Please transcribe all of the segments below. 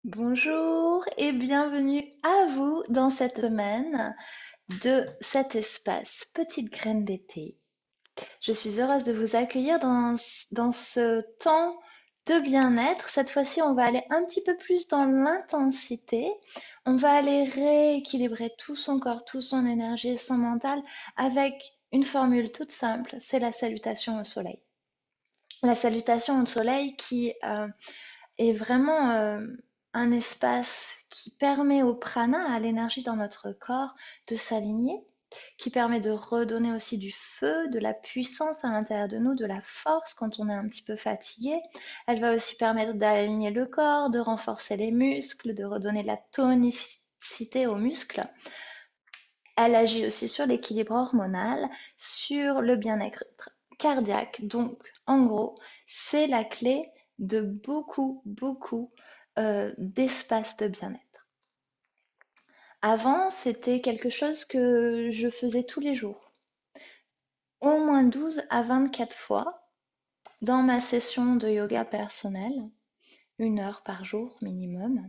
Bonjour et bienvenue à vous dans cette semaine de cet espace Petite Graine d'été. Je suis heureuse de vous accueillir dans ce temps de bien-être. Cette fois-ci, on va aller un petit peu plus dans l'intensité. On va aller rééquilibrer tout son corps, toute son énergie et son mental avec une formule toute simple, c'est la salutation au soleil. La salutation au soleil qui est vraiment un espace qui permet au prana, à l'énergie dans notre corps, de s'aligner, qui permet de redonner aussi du feu, de la puissance à l'intérieur de nous, de la force quand on est un petit peu fatigué. Elle va aussi permettre d'aligner le corps, de renforcer les muscles, de redonner de la tonicité aux muscles. Elle agit aussi sur l'équilibre hormonal, sur le bien-être cardiaque. Donc, en gros, c'est la clé de beaucoup d'espace de bien-être. Avant, c'était quelque chose que je faisais tous les jours, au moins 12 à 24 fois dans ma session de yoga personnel, 1 heure par jour minimum.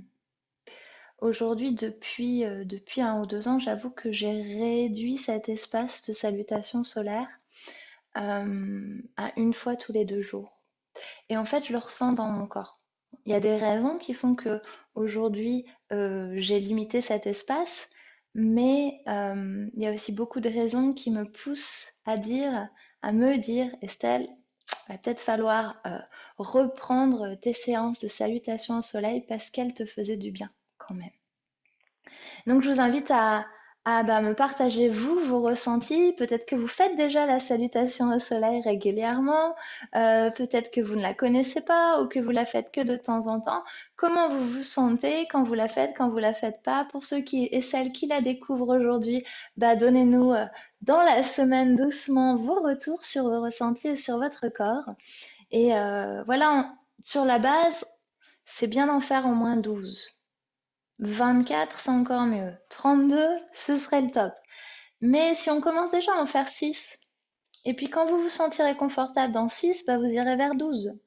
Aujourd'hui, depuis 1 ou 2 ans, j'avoue que j'ai réduit cet espace de salutation solaire à 1 fois tous les 2 jours. Et en fait, je le ressens dans mon corps. Il y a des raisons qui font que aujourd'hui j'ai limité cet espace, mais il y a aussi beaucoup de raisons qui me poussent à me dire, Estelle, il va peut-être falloir reprendre tes séances de salutation au soleil parce qu'elles te faisaient du bien quand même. Donc, je vous invite à me partager, vous, vos ressentis. Peut-être que vous faites déjà la salutation au soleil régulièrement. Peut-être que vous ne la connaissez pas ou que vous la faites que de temps en temps. Comment vous vous sentez quand vous la faites, quand vous la faites pas? Pour ceux qui et celles qui la découvrent aujourd'hui, donnez-nous dans la semaine doucement vos retours sur vos ressentis et sur votre corps. Et voilà, sur la base, c'est bien d'en faire au moins 12. 24, c'est encore mieux. 32, ce serait le top. Mais si on commence déjà à en faire 6, et puis quand vous vous sentirez confortable dans 6, vous irez vers 12.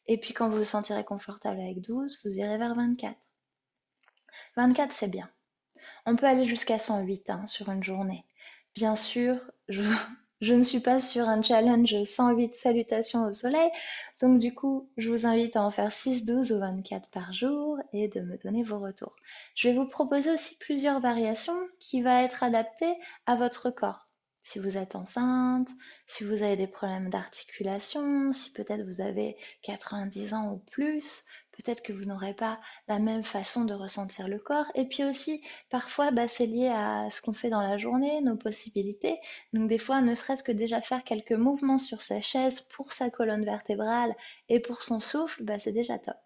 Et puis quand vous vous sentirez confortable avec 12, vous irez vers 24. 24, c'est bien. On peut aller jusqu'à 108 sur une journée. Bien sûr, je, je ne suis pas sur un challenge 108 salutations au soleil, donc du coup, je vous invite à en faire 6, 12 ou 24 par jour et de me donner vos retours. Je vais vous proposer aussi plusieurs variations qui vont être adaptées à votre corps. Si vous êtes enceinte, si vous avez des problèmes d'articulation, si peut-être vous avez 90 ans ou plus, peut-être que vous n'aurez pas la même façon de ressentir le corps. Et puis aussi, parfois, c'est lié à ce qu'on fait dans la journée, nos possibilités. Donc des fois, ne serait-ce que déjà faire quelques mouvements sur sa chaise pour sa colonne vertébrale et pour son souffle, c'est déjà top.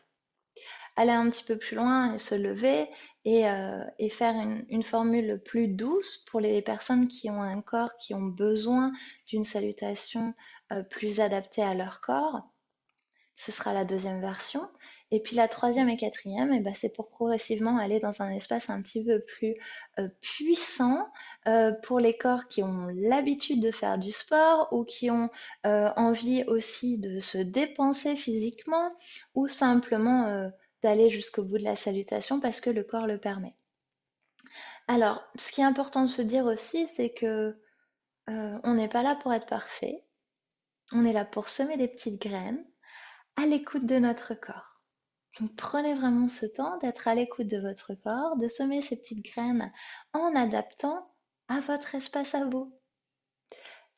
Aller un petit peu plus loin et se lever et faire une formule plus douce pour les personnes qui ont un corps, qui ont besoin d'une salutation plus adaptée à leur corps. Ce sera la deuxième version. Et puis la troisième et quatrième, c'est pour progressivement aller dans un espace un petit peu plus puissant pour les corps qui ont l'habitude de faire du sport ou qui ont envie aussi de se dépenser physiquement ou simplement d'aller jusqu'au bout de la salutation parce que le corps le permet. Alors, ce qui est important de se dire aussi, c'est que on n'est pas là pour être parfait, on est là pour semer des petites graines à l'écoute de notre corps. Donc prenez vraiment ce temps d'être à l'écoute de votre corps, de semer ces petites graines en adaptant à votre espace à vous.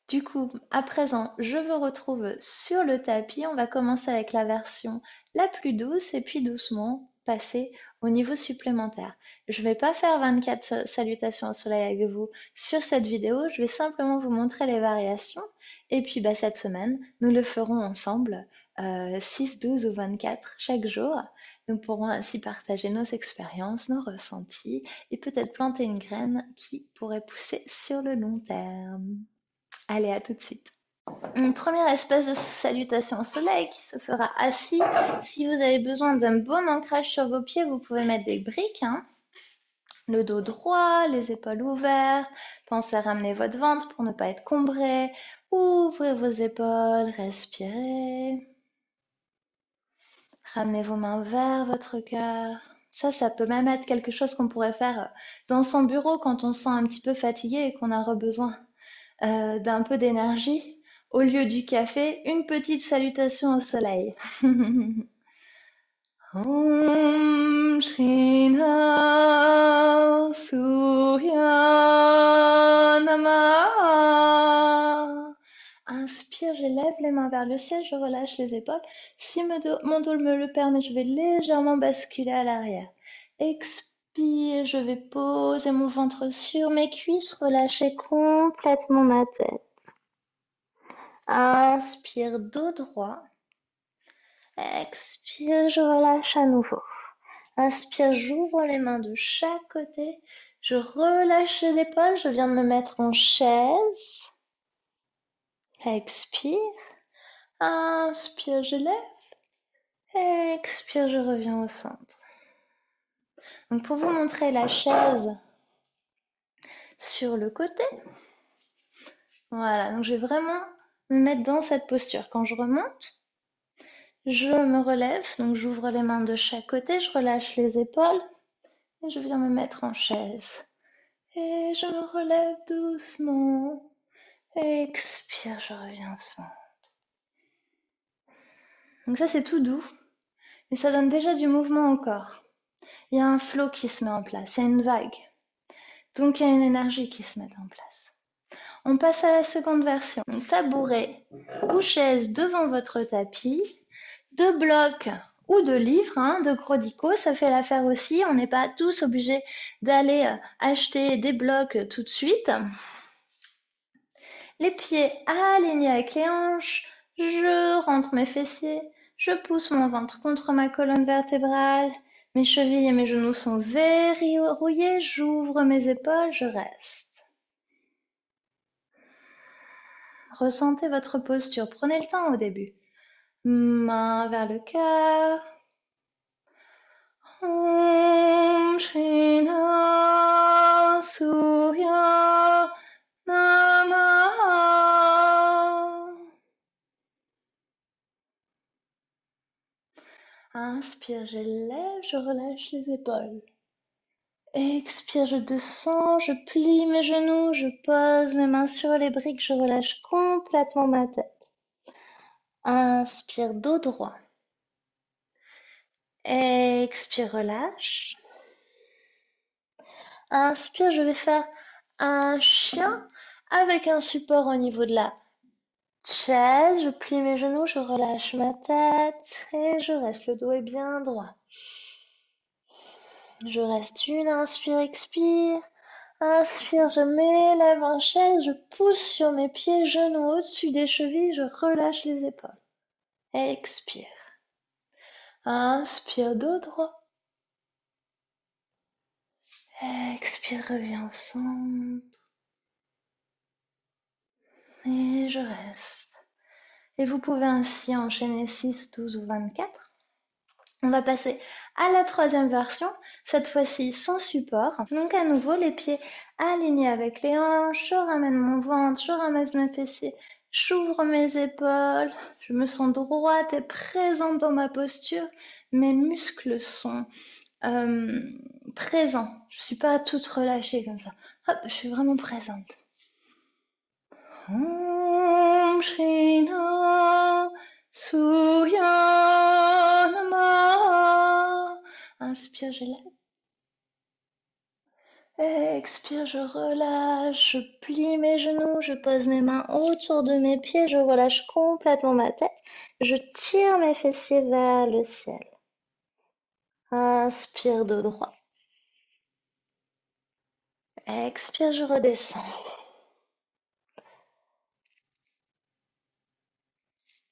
Du coup, à présent, je vous retrouve sur le tapis. On va commencer avec la version la plus douce et puis doucement passer au niveau supplémentaire. Je ne vais pas faire 24 salutations au soleil avec vous sur cette vidéo. Je vais simplement vous montrer les variations. Et puis cette semaine, nous le ferons ensemble, 6, 12 ou 24 chaque jour. Nous pourrons ainsi partager nos expériences, nos ressentis et peut-être planter une graine qui pourrait pousser sur le long terme. Allez, à tout de suite. Une première espèce de salutation au soleil qui se fera assis. Si vous avez besoin d'un bon ancrage sur vos pieds, vous pouvez mettre des briques. Le dos droit, les épaules ouvertes. Pensez à ramener votre ventre pour ne pas être cambré. Ouvrez vos épaules, respirez. Ramenez vos mains vers votre cœur. Ça peut même être quelque chose qu'on pourrait faire dans son bureau quand on se sent un petit peu fatigué et qu'on a besoin d'un peu d'énergie. Au lieu du café, une petite salutation au soleil. Om Shrina Surya Namah. Inspire, je lève les mains vers le ciel, je relâche les épaules. Si mon dos me le permet, je vais légèrement basculer à l'arrière. Expire, je vais poser mon ventre sur mes cuisses, relâcher complètement ma tête. Inspire, dos droit. Expire, je relâche à nouveau. Inspire, j'ouvre les mains de chaque côté. Je relâche les épaules, je viens de me mettre en chaise. Expire. Inspire, je lève. Expire, je reviens au centre. Donc pour vous montrer la chaise sur le côté. Voilà, donc je vais vraiment me mettre dans cette posture. Quand je remonte, je me relève, donc j'ouvre les mains de chaque côté, je relâche les épaules et je viens me mettre en chaise. Et je me relève doucement. Expire, je reviens au centre. Donc ça c'est tout doux, mais ça donne déjà du mouvement au corps. Il y a un flot qui se met en place, il y a une vague. Donc il y a une énergie qui se met en place. On passe à la seconde version. Donc, tabouret ou chaise devant votre tapis, de blocs ou de livres, de gros dico, ça fait l'affaire aussi. On n'est pas tous obligés d'aller acheter des blocs tout de suite. Les pieds alignés avec les hanches, je rentre mes fessiers, je pousse mon ventre contre ma colonne vertébrale, mes chevilles et mes genoux sont verrouillés, j'ouvre mes épaules, je reste. Ressentez votre posture, prenez le temps au début. Main vers le cœur. Om Shrina Surya Namah. Inspire, je lève, je relâche les épaules. Expire, je descends, je plie mes genoux, je pose mes mains sur les briques, je relâche complètement ma tête. Inspire, dos droit. Expire, relâche. Inspire, je vais faire un chien avec un support au niveau de la chaise. Je plie mes genoux, je relâche ma tête et je reste. Le dos est bien droit. Je reste une inspire, expire. Inspire, je m'élève en chaise, je pousse sur mes pieds, genoux au-dessus des chevilles, je relâche les épaules. Expire. Inspire, dos droit. Expire, reviens au centre. Et je reste. Et vous pouvez ainsi enchaîner 6, 12 ou 24. On va passer à la troisième version, cette fois-ci sans support. Donc à nouveau, les pieds alignés avec les hanches, je ramène mon ventre, je ramasse mes fessiers, j'ouvre mes épaules, je me sens droite et présente dans ma posture. Mes muscles sont présents. Je ne suis pas toute relâchée comme ça. Hop, je suis vraiment présente. Om Shrina Surya Namah. Inspire, je lève. Expire, je relâche, je plie mes genoux, je pose mes mains autour de mes pieds, je relâche complètement ma tête, je tire mes fessiers vers le ciel. Inspire, dos droit. Expire, je redescends.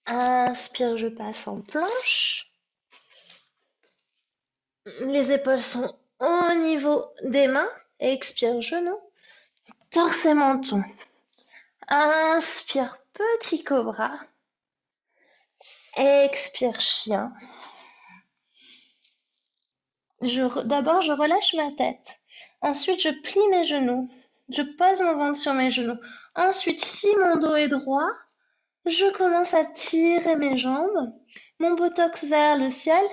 Inspire, je passe en planche. Les épaules sont au niveau des mains. Expire, genoux. Torse et menton. Inspire, petit cobra. Expire, chien. D'abord, je relâche ma tête. Ensuite, je plie mes genoux. Je pose mon ventre sur mes genoux. Ensuite, si mon dos est droit, je commence à tirer mes jambes. Mon buttocks vers le ciel.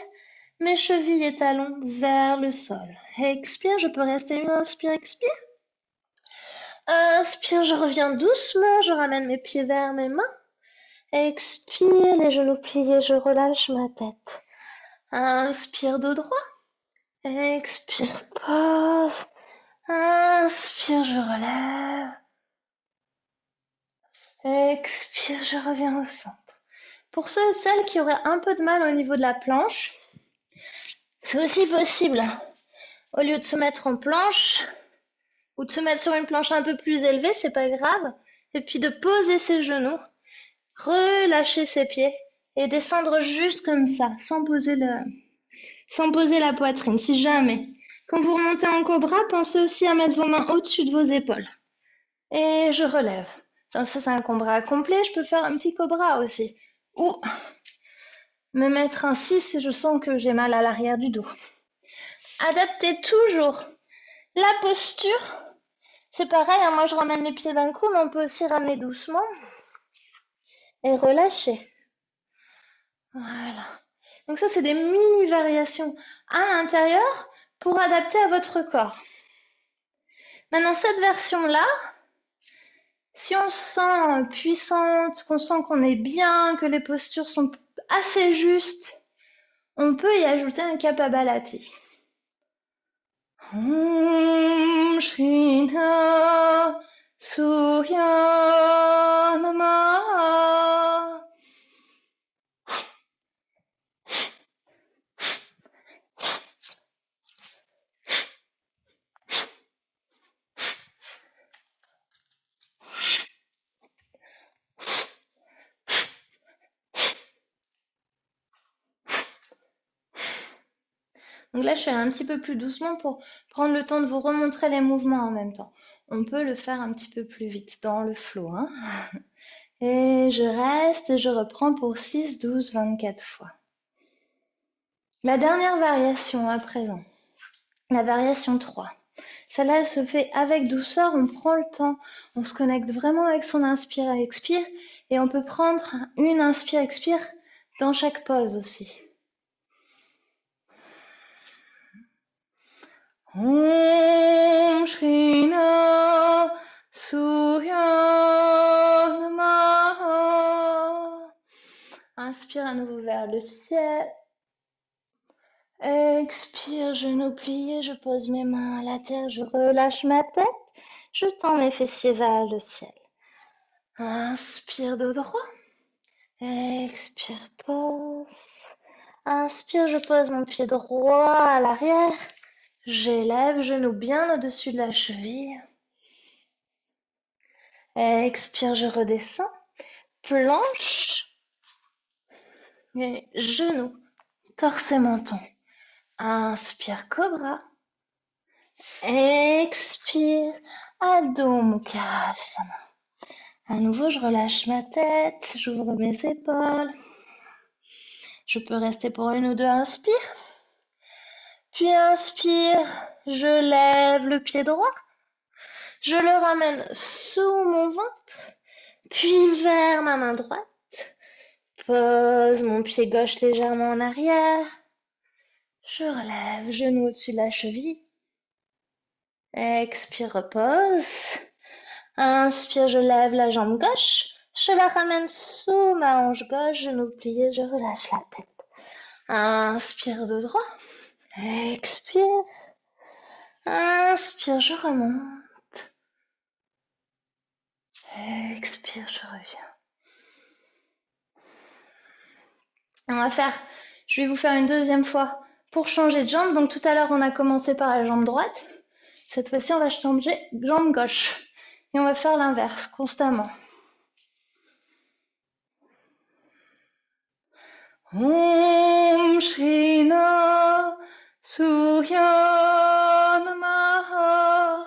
Mes chevilles et talons vers le sol. Expire, je peux rester. Inspire, expire. Inspire, je reviens doucement, je ramène mes pieds vers mes mains. Expire, les genoux pliés, je relâche ma tête. Inspire, dos droit. Expire, pause. Inspire, je relève. Expire, je reviens au centre. Pour ceux et celles qui auraient un peu de mal au niveau de la planche, c'est aussi possible. Au lieu de se mettre en planche, ou de se mettre sur une planche un peu plus élevée, c'est pas grave. Et puis de poser ses genoux, relâcher ses pieds et descendre juste comme ça, sans poser la poitrine, si jamais. Quand vous remontez en cobra, pensez aussi à mettre vos mains au-dessus de vos épaules. Et je relève. Donc ça, c'est un cobra complet. Je peux faire un petit cobra aussi. Ou me mettre ainsi si je sens que j'ai mal à l'arrière du dos. Adaptez toujours la posture. C'est pareil, hein, moi je ramène les pieds d'un coup, mais on peut aussi ramener doucement et relâcher. Voilà. Donc ça, c'est des mini variations à l'intérieur pour adapter à votre corps. Maintenant, cette version-là, si on se sent puissante, qu'on sent qu'on est bien, que les postures sont assez justes, on peut y ajouter un Kapalabhati. Om Shrina Surya Namaha. Donc là, je fais un petit peu plus doucement pour prendre le temps de vous remontrer les mouvements en même temps. On peut le faire un petit peu plus vite dans le flow. Hein. Et je reste et je reprends pour 6, 12, 24 fois. La dernière variation à présent, la variation 3. Celle-là, elle se fait avec douceur, on prend le temps, on se connecte vraiment avec son inspire et expire, et on peut prendre une inspire-expire dans chaque pause aussi. Om Shrina Surya Namaha. Inspire à nouveau vers le ciel. Expire, genoux pliés, je pose mes mains à la terre, je relâche ma tête, je tends mes fessiers vers le ciel. Inspire dos droit. Expire, pose. Inspire, je pose mon pied droit à l'arrière. J'élève, genou bien au-dessus de la cheville. Expire, je redescends. Planche. Et genou, torse et menton. Inspire, cobra. Expire, Adho Mukha Svanasana. À nouveau, je relâche ma tête, j'ouvre mes épaules. Je peux rester pour une ou deux inspires. Puis inspire, je lève le pied droit. Je le ramène sous mon ventre, puis vers ma main droite. Pose mon pied gauche légèrement en arrière. Je relève, genou au-dessus de la cheville. Expire, repose. Inspire, je lève la jambe gauche. Je la ramène sous ma hanche gauche, genou plié, je relâche la tête. Inspire de droit. Expire. Inspire, je remonte. Expire, je reviens. Je vais vous faire une deuxième fois pour changer de jambe. Donc tout à l'heure, on a commencé par la jambe droite. Cette fois-ci, on va changer jambe gauche. Et on va faire l'inverse constamment. Om Shrina Surya Namaha.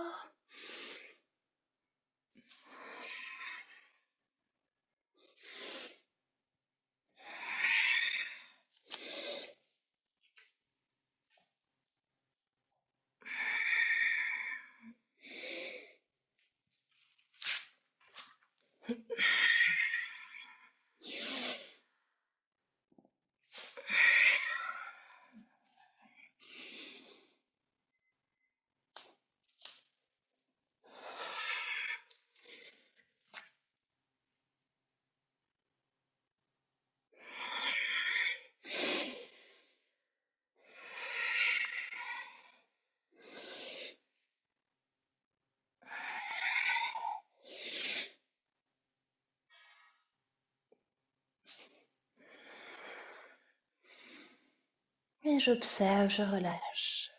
Et j'observe, je relâche.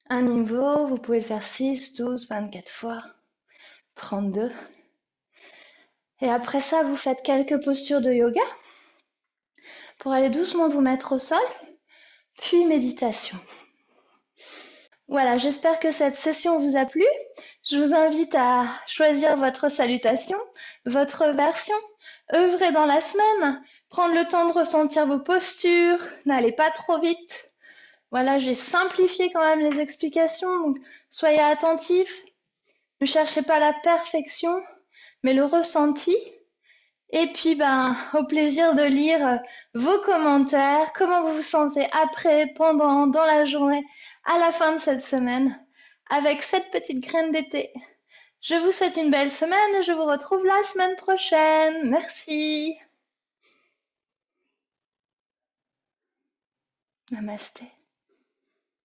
Un niveau, vous pouvez le faire 6, 12, 24 fois, 32. Et après ça, vous faites quelques postures de yoga pour aller doucement vous mettre au sol, puis méditation. Voilà, j'espère que cette session vous a plu. Je vous invite à choisir votre salutation, votre version, œuvrer dans la semaine, prendre le temps de ressentir vos postures, n'allez pas trop vite. Voilà, j'ai simplifié quand même les explications, donc soyez attentifs. Ne cherchez pas la perfection, mais le ressenti. Et puis, au plaisir de lire vos commentaires, comment vous vous sentez après, pendant, dans la journée, à la fin de cette semaine, avec cette petite graine d'été. Je vous souhaite une belle semaine et je vous retrouve la semaine prochaine. Merci. Namasté.